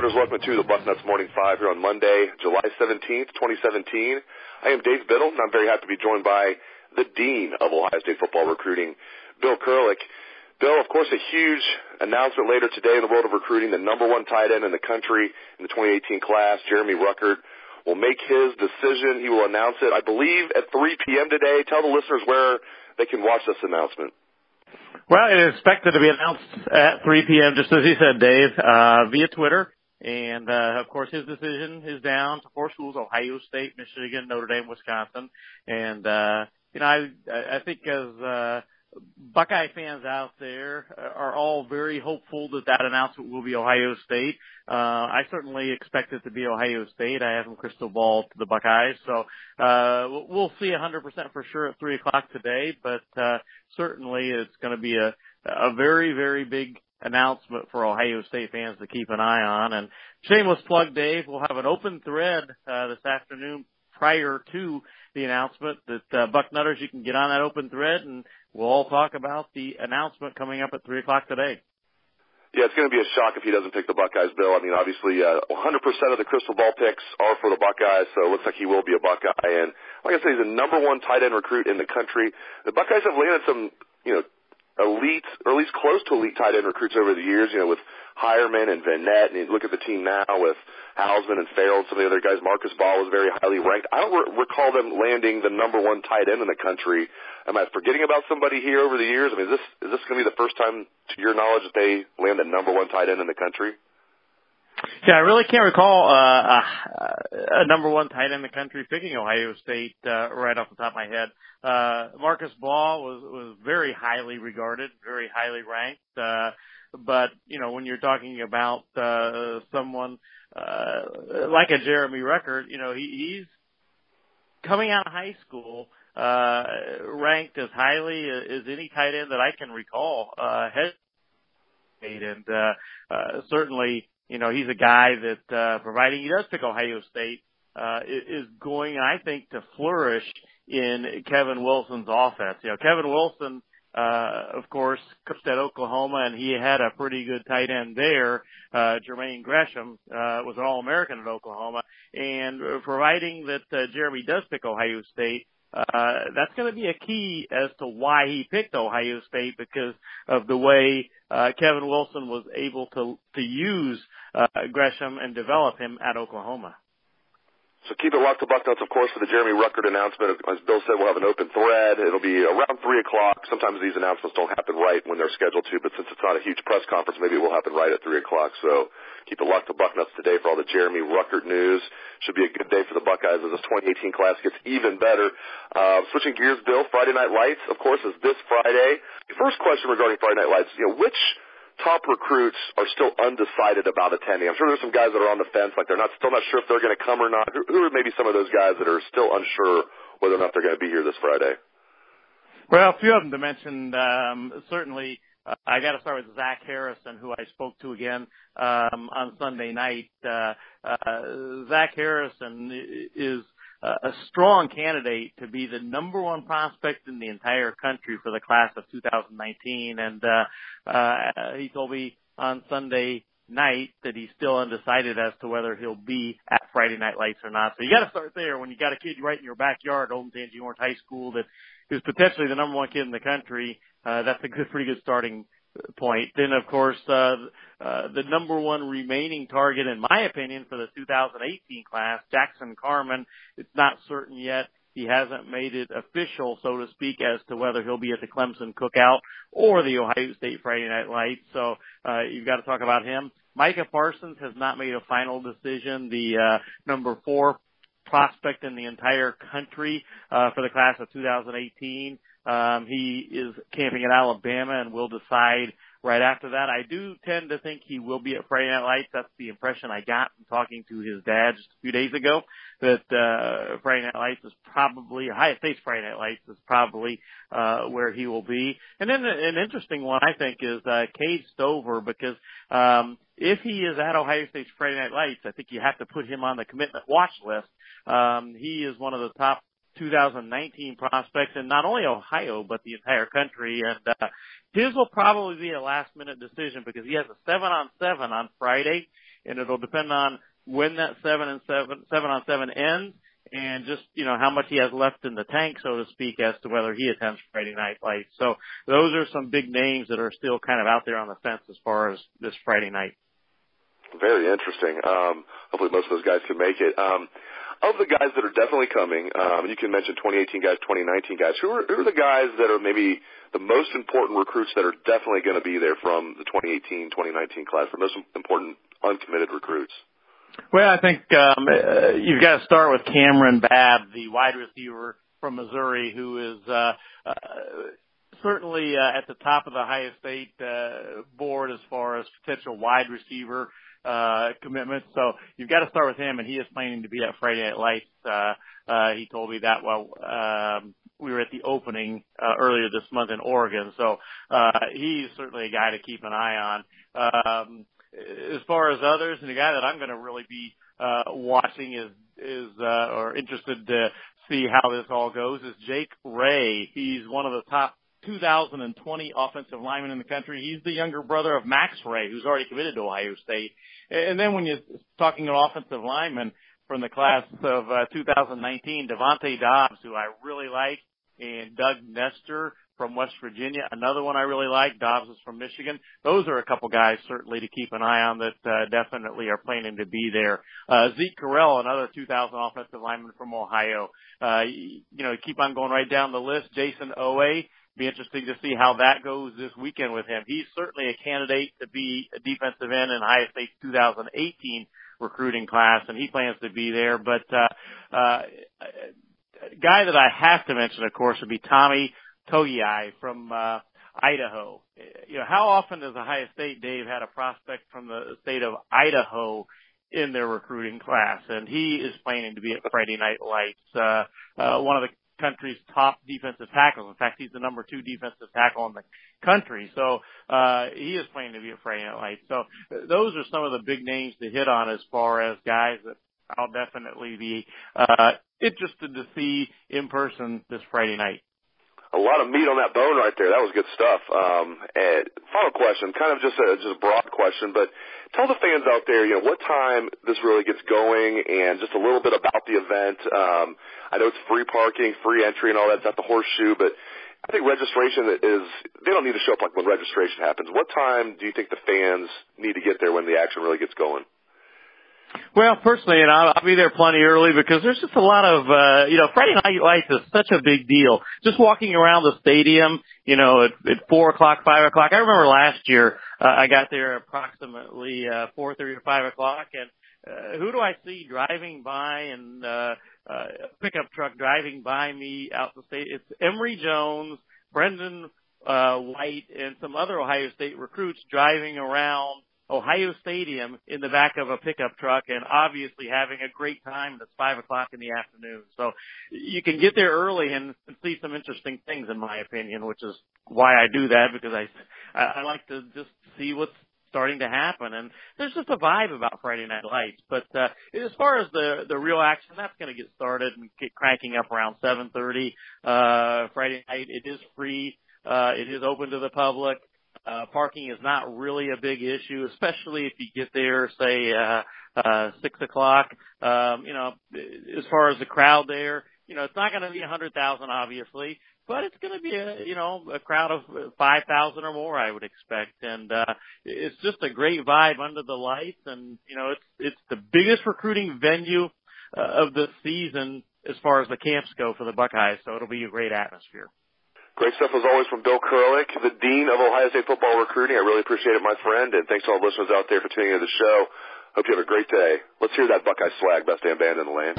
listeners, welcome to the Bucknuts Morning 5 here on Monday, July 17th, 2017. I am Dave Biddle, and I'm very happy to be joined by the Dean of Ohio State football recruiting, Bill Kurelic. Bill, of course, a huge announcement later today in the world of recruiting. The number one tight end in the country in the 2018 class, Jeremy Ruckert, will make his decision. He will announce it, I believe, at 3 p.m. today. Tell the listeners where they can watch this announcement. Well, it is expected to be announced at 3 p.m., just as you said, Dave, via Twitter. And, of course, his decision is down to 4 schools: Ohio State, Michigan, Notre Dame, Wisconsin. And, I think as Buckeye fans out there are all very hopeful that announcement will be Ohio State. I certainly expect it to be Ohio State. I haven't crystal ball to the Buckeyes. So we'll see 100% for sure at 3 o'clock today. But certainly it's going to be a very, very big announcement for Ohio State fans to keep an eye on. And shameless plug, Dave, we'll have an open thread this afternoon prior to the announcement that Bucknutters, you can get on that open thread, and we'll all talk about the announcement coming up at 3 o'clock today. Yeah, it's going to be a shock if he doesn't pick the Buckeyes, Bill. I mean, obviously, 100% of the crystal ball picks are for the Buckeyes, so it looks like he will be a Buckeye. And like I say, he's the number one tight end recruit in the country. The Buckeyes have landed some, elite, or at least close to elite tight end recruits over the years, with Hireman and Van Nett. And you look at the team now with Hausman and Farrell and some of the other guys. Marcus Ball was very highly ranked. I don't recall them landing the number one tight end in the country. Am I forgetting about somebody here over the years? I mean, is this going to be the first time, to your knowledge, that they land the number one tight end in the country? Yeah, I really can't recall a number one tight end in the country picking Ohio State right off the top of my head. Marcus Ball was very highly regarded, very highly ranked. But, when you're talking about someone like a Jeremy Ruckert, he's coming out of high school ranked as highly as any tight end that I can recall. And certainly, he's a guy that, providing he does pick Ohio State, is going, I think, to flourish in Kevin Wilson's offense. Kevin Wilson, of course, coached at Oklahoma, and he had a pretty good tight end there. Jermaine Gresham was an All-American at Oklahoma. And providing that Jeremy does pick Ohio State, that's going to be a key as to why he picked Ohio State, because of the way Kevin Wilson was able to use Gresham and develop him at Oklahoma. So keep it locked to Bucknuts, of course, for the Jeremy Ruckert announcement. As Bill said, we'll have an open thread. It'll be around 3 o'clock. Sometimes these announcements don't happen right when they're scheduled to, but since it's not a huge press conference, maybe it will happen right at 3 o'clock. So keep it locked to Bucknuts today for all the Jeremy Ruckert news. Should be a good day for the Buckeyes as this 2018 class gets even better. Switching gears, Bill, Friday Night Lights, of course, is this Friday. First question regarding Friday Night Lights, which top recruits are still undecided about attending? I'm sure there's some guys that are on the fence, like still not sure if they're going to come or not. Who are maybe some of those guys that are still unsure whether or not they're going to be here this Friday? Well, a few of them to mention. Certainly, I got to start with Zach Harrison, who I spoke to again on Sunday night. Zach Harrison is a strong candidate to be the number one prospect in the entire country for the class of 2019. And he told me on Sunday night that he's still undecided as to whether he'll be at Friday Night Lights or not. So you got to start there. When you got a kid right in your backyard, Old Tangy Orange High School, that is potentially the number one kid in the country, that's a pretty good starting point. Then, of course, the number one remaining target, in my opinion, for the 2018 class, Jackson Carman, it's not certain yet. He hasn't made it official, so to speak, as to whether he'll be at the Clemson Cookout or the Ohio State Friday Night Lights. So you've got to talk about him. Micah Parsons has not made a final decision. The number 4 prospect in the entire country for the class of 2018. He is camping in Alabama and will decide right after that. I do tend to think he will be at Friday Night Lights. That's the impression I got from talking to his dad just a few days ago, that Friday Night Lights is probably, Ohio State's Friday Night Lights is probably where he will be. And then an interesting one, I think, is Cade Stover, because if he is at Ohio State's Friday Night Lights, I think you have to put him on the commitment watch list. He is one of the top 2019 prospects in not only Ohio, but the entire country. And his will probably be a last-minute decision, because he has a 7-on-7 on Friday, and it'll depend on when that 7-on-7 ends, and just, how much he has left in the tank, so to speak, as to whether he attends Friday Night Lights. So those are some big names that are still kind of out there on the fence as far as this Friday night. Very interesting. Hopefully most of those guys can make it. Of the guys that are definitely coming, you can mention 2018 guys, 2019 guys. Who are the guys that are maybe the most important recruits that are definitely going to be there from the 2018, 2019 class, the most important uncommitted recruits? Well, I think you've got to start with Cameron Babb, the wide receiver from Missouri, who is certainly at the top of the Ohio State board as far as potential wide receiver commitments. So you've got to start with him, and he is planning to be at Friday Night Lights. He told me that while we were at the opening earlier this month in Oregon. So he's certainly a guy to keep an eye on. As far as others, and the guy that I'm going to really be watching or interested to see how this all goes is Jake Ray. He's one of the top 2020 offensive linemen in the country. He's the younger brother of Max Ray, who's already committed to Ohio State. And then when you're talking an offensive lineman from the class of 2019, Devontae Dobbs, who I really like, and Doug Nestor from West Virginia, another one I really like. Dobbs is from Michigan. Those are a couple guys certainly to keep an eye on that definitely are planning to be there. Zeke Kurelic, another 2000 offensive lineman from Ohio. Keep on going right down the list. Jason Owe. Be interesting to see how that goes this weekend with him. He's certainly a candidate to be a defensive end in Ohio State's 2018 recruiting class, and he plans to be there. But a guy that I have to mention, of course, would be Tommy Togiai from Idaho. How often does Ohio State, Dave, had a prospect from the state of Idaho in their recruiting class? And he is planning to be at Friday Night Lights. One of the country's top defensive tackles. In fact, he's the number 2 defensive tackle in the country. So he is planning to be at Friday Night Lights. So those are some of the big names to hit on as far as guys that I'll definitely be interested to see in person this Friday night. A lot of meat on that bone right there. That was good stuff. And final question, kind of just a broad question, but tell the fans out there, what time this really gets going and just a little bit about the event. I know it's free parking, free entry and all that. It's at the Horseshoe, but I think registration they don't need to show up like when registration happens. What time do you think the fans need to get there when the action really gets going? Well, personally, and I'll be there plenty early because there's just a lot of, Friday Night Lights is such a big deal. Just walking around the stadium, at 4 o'clock, 5 o'clock. I remember last year, I got there approximately 4:30 or 5 o'clock, and who do I see driving by and a pickup truck driving by me out the state? It's Emory Jones, Brendan White, and some other Ohio State recruits driving around Ohio Stadium in the back of a pickup truck and obviously having a great time. It's 5 o'clock in the afternoon. So you can get there early and see some interesting things, in my opinion, which is why I do that, because I like to just see what's starting to happen. And there's just a vibe about Friday Night Lights. But as far as the real action, that's going to get started and get cranking up around 7:30 Friday night. It is free. It is open to the public. Parking is not really a big issue, especially if you get there, say, 6 o'clock. As far as the crowd there, it's not going to be 100,000, obviously, but it's going to be a crowd of 5,000 or more, I would expect. And, it's just a great vibe under the lights. And, it's the biggest recruiting venue of the season as far as the camps go for the Buckeyes. So it'll be a great atmosphere. Great stuff as always from Bill Kurelic, the Dean of Ohio State Football Recruiting. I really appreciate it, my friend, and thanks to all the listeners out there for tuning into the show. Hope you have a great day. Let's hear that Buckeye swag, best damn band in the land.